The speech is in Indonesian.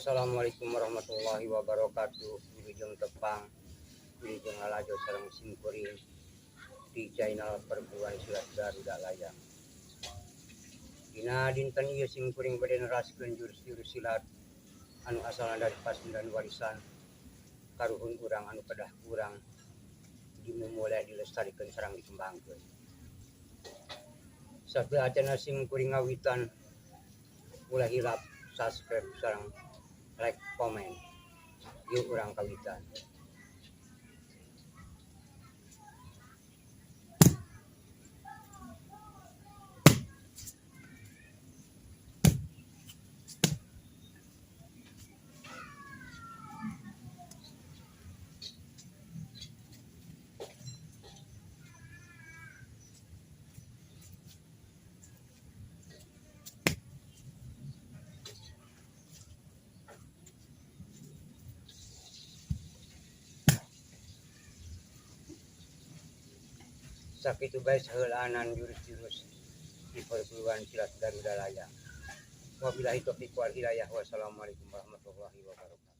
Assalamualaikum warahmatullahi wabarakatuh. Wilujeng tepang, wilujeng lalajo sareng simkuring di channel perguruan silat Garuda Layang. Dina dinten ieu simkuring bade neraskeun jurus-jurus silat anu asalna dari pasundan warisan karuhun urang anu kedah kurang dimulai dilestarikeun sareng dikembangkeun. Sabeutana simkuring ngawitan ulah hilap subscribe sareng like komen yuk urang kawitan. Sakitu bae saheulaanan jurus-jurus di perguruan silat Garuda Layang. Wabillahi taufiq wal hidayah. Wassalamualaikum warahmatullahi wabarakatuh.